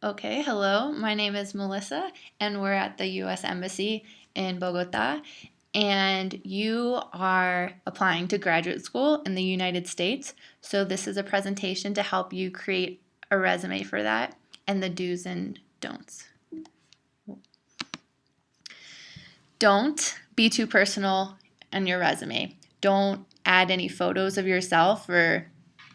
Okay, hello. My name is Melissa, and we're at the U.S. Embassy in Bogota. And you are applying to graduate school in the United States. So, this is a presentation to help you create a resume for that and the do's and don'ts. Don't be too personal on your resume. Don't add any photos of yourself or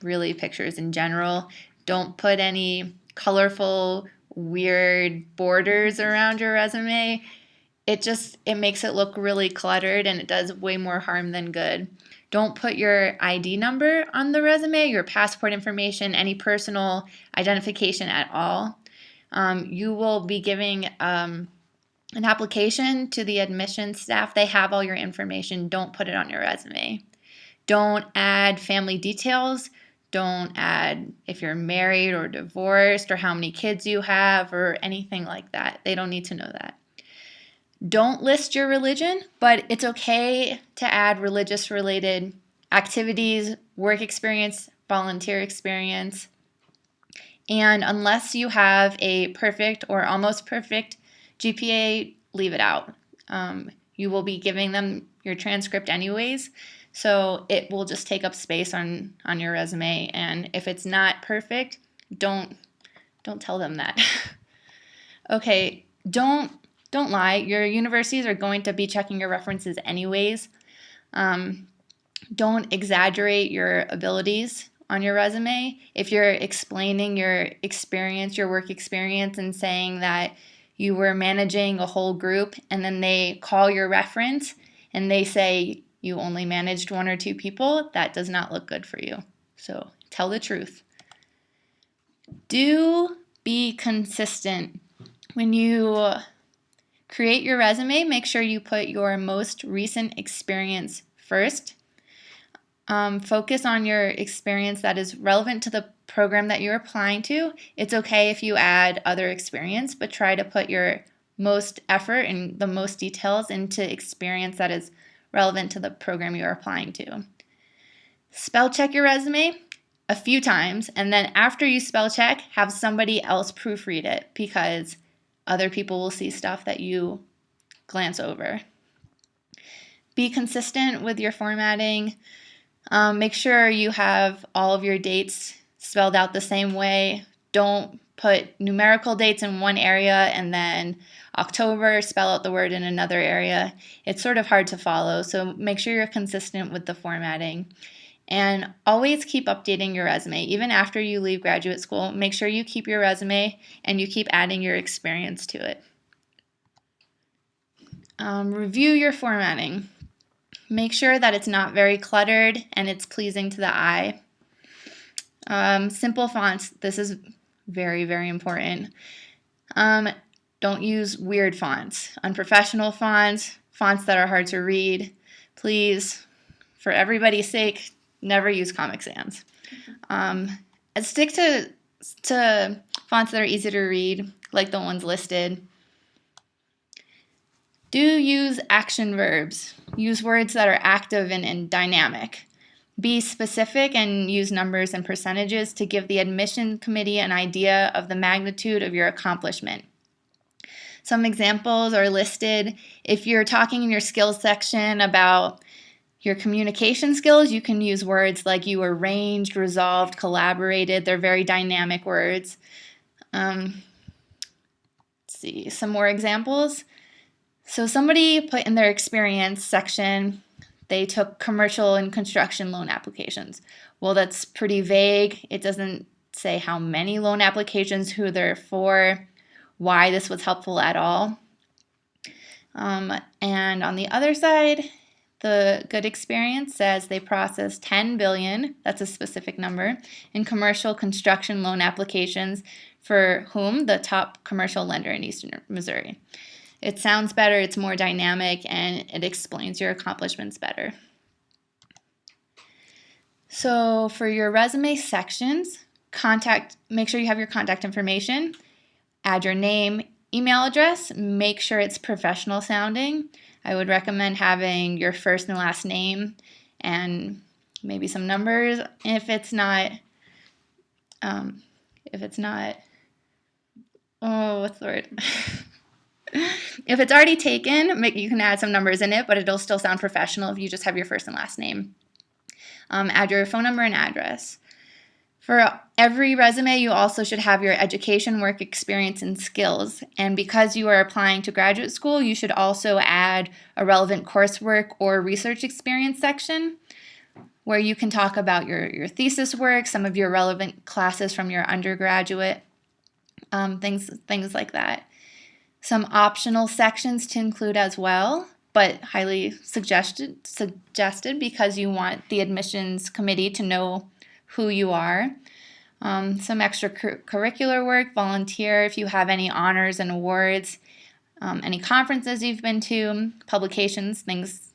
really pictures in general. Don't put any colorful, weird borders around your resume. It makes it look really cluttered and it does way more harm than good. Don't put your ID number on the resume, your passport information, any personal identification at all. You will be giving an application to the admissions staff. They have all your information. Don't put it on your resume. Don't add family details. Don't add if you're married or divorced or how many kids you have or anything like that. They don't need to know that. Don't list your religion, but it's okay to add religious related activities, work experience, volunteer experience. And unless you have a perfect or almost perfect GPA, leave it out. You will be giving them your transcript anyways, so it will just take up space on your resume. And if it's not perfect, don't tell them that. Okay, don't lie. Your universities are going to be checking your references anyways. Don't exaggerate your abilities on your resume. If you're explaining your experience, your work experience, and saying that you were managing a whole group and then they call your reference and they say you only managed one or two people, that does not look good for you. So tell the truth. Do be consistent. When you create your resume, make sure you put your most recent experience first. Focus on your experience that is relevant to the program that you're applying to. It's okay if you add other experience, but try to put your most effort and the most details into experience that is relevant to the program you're applying to. Spell check your resume a few times, and then after you spell check, have somebody else proofread it because other people will see stuff that you glance over. Be consistent with your formatting. Make sure you have all of your dates spelled out the same way. Don't put numerical dates in one area and then October, spell out the word in another area. It's sort of hard to follow, so make sure you're consistent with the formatting. And always keep updating your resume. Even after you leave graduate school, make sure you keep your resume and you keep adding your experience to it. Review your formatting. Make sure that it's not very cluttered and it's pleasing to the eye. Simple fonts, this is very, very important. Don't use weird fonts, unprofessional fonts, fonts that are hard to read. Please, for everybody's sake, never use Comic Sans. And stick to fonts that are easy to read, like the ones listed. Do use action verbs. Use words that are active and dynamic. Be specific and use numbers and percentages to give the admission committee an idea of the magnitude of your accomplishment. Some examples are listed. If you're talking in your skills section about your communication skills, you can use words like you arranged, resolved, collaborated. They're very dynamic words. Let's see, some more examples. So somebody put in their experience section, they took commercial and construction loan applications. Well, that's pretty vague. It doesn't say how many loan applications, who they're for, why this was helpful at all. And on the other side, the good experience says they processed 10 billion, that's a specific number, in commercial construction loan applications for whom? The top commercial lender in Eastern Missouri. It sounds better, it's more dynamic, and it explains your accomplishments better. So for your resume sections, make sure you have your contact information, add your name, email address, make sure it's professional sounding. I would recommend having your first and last name and maybe some numbers. If it's not Oh, what's the word? If it's already taken, you can add some numbers in it, but it'll still sound professional if you just have your first and last name. Add your phone number and address. For every resume, you also should have your education, work experience, and skills. And because you are applying to graduate school, you should also add a relevant coursework or research experience section where you can talk about your thesis work, some of your relevant classes from your undergraduate, things like that. Some optional sections to include as well, but highly suggested because you want the admissions committee to know who you are. Some extracurricular work, volunteer if you have any honors and awards, any conferences you've been to, publications, things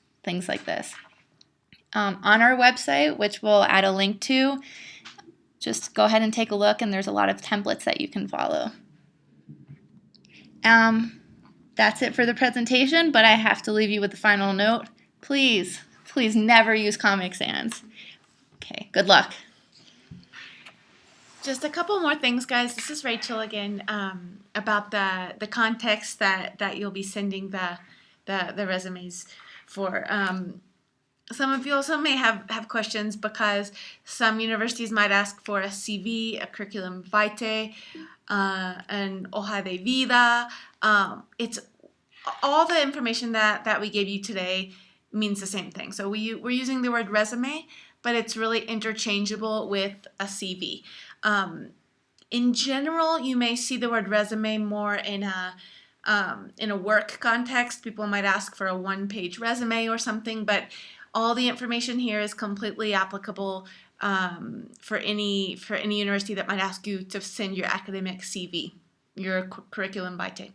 like this. On our website, which we'll add a link to, just go ahead and take a look, and there's a lot of templates that you can follow. That's it for the presentation, but I have to leave you with the final note. Please never use Comic Sans. Okay, good luck. Just a couple more things, guys. This is Rachel again, about the context that you'll be sending the resumes for. Some of you also may have questions because some universities might ask for a CV, a curriculum vitae, an hoja de vida. It's all the information that we gave you today means the same thing. So we're using the word resume, but it's really interchangeable with a CV. In general, you may see the word resume more in a work context. People might ask for a one-page resume or something, but all the information here is completely applicable for any university that might ask you to send your academic CV, your curriculum vitae.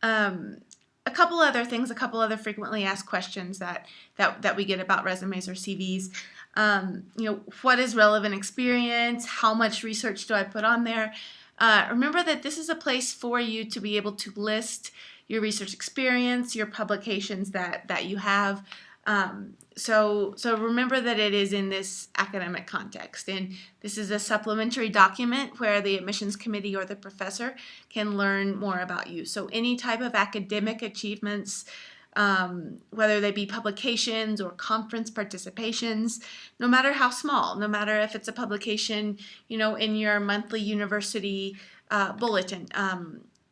A couple other things, a couple other frequently asked questions that we get about resumes or CVs. What is relevant experience? How much research do I put on there? Remember that this is a place for you to be able to list your research experience, your publications that you have. So remember that it is in this academic context, and this is a supplementary document where the admissions committee or the professor can learn more about you. So any type of academic achievements, whether they be publications or conference participations, no matter how small, no matter if it's a publication, in your monthly university bulletin,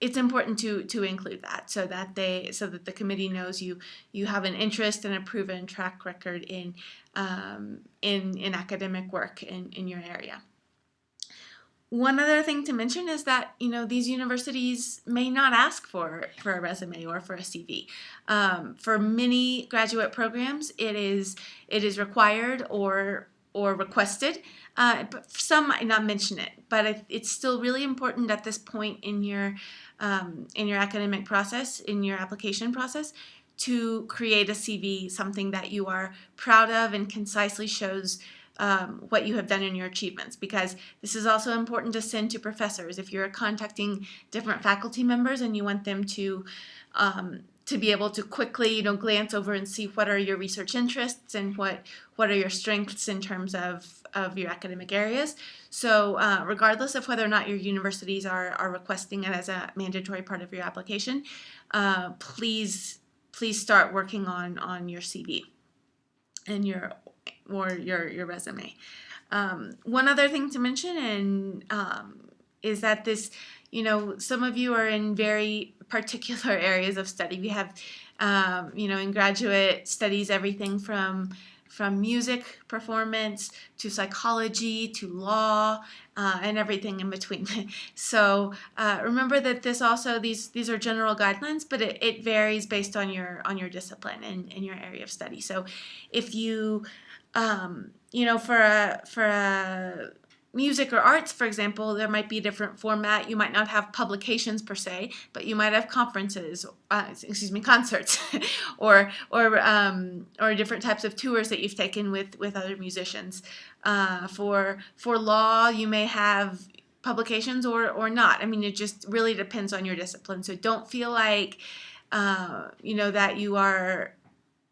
it's important to include that so that the committee knows you have an interest and a proven track record in academic work in your area. One other thing to mention is that these universities may not ask for a resume or for a CV. For many graduate programs, it is required or requested, but some might not mention it. But it's still really important at this point in your academic process, in your application process, to create a CV, something that you are proud of and concisely shows what you have done in your achievements, because this is also important to send to professors. If you're contacting different faculty members and you want them to be able to quickly, glance over and see what are your research interests and what are your strengths in terms of your academic areas. So regardless of whether or not your universities are requesting it as a mandatory part of your application, please start working on your CV and your resume. One other thing to mention is that this, some of you are in very particular areas of study. We have, in graduate studies, everything from music performance to psychology to law and everything in between. So remember that these are general guidelines, but it varies based on your discipline and your area of study. So if you for a music or arts, for example, there might be a different format. You might not have publications per se, but you might have conferences, concerts, or different types of tours that you've taken with other musicians. For law, you may have publications or not. I mean, it just really depends on your discipline. So don't feel like that you are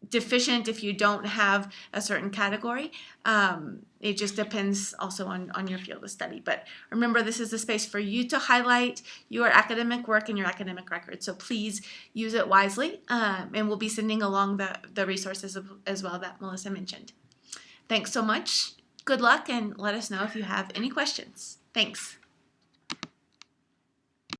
deficient if you don't have a certain category. It just depends also on your field of study. But remember, this is the space for you to highlight your academic work and your academic record. So please use it wisely, and we'll be sending along the resources as well that Melissa mentioned. Thanks so much. Good luck, and let us know if you have any questions. Thanks.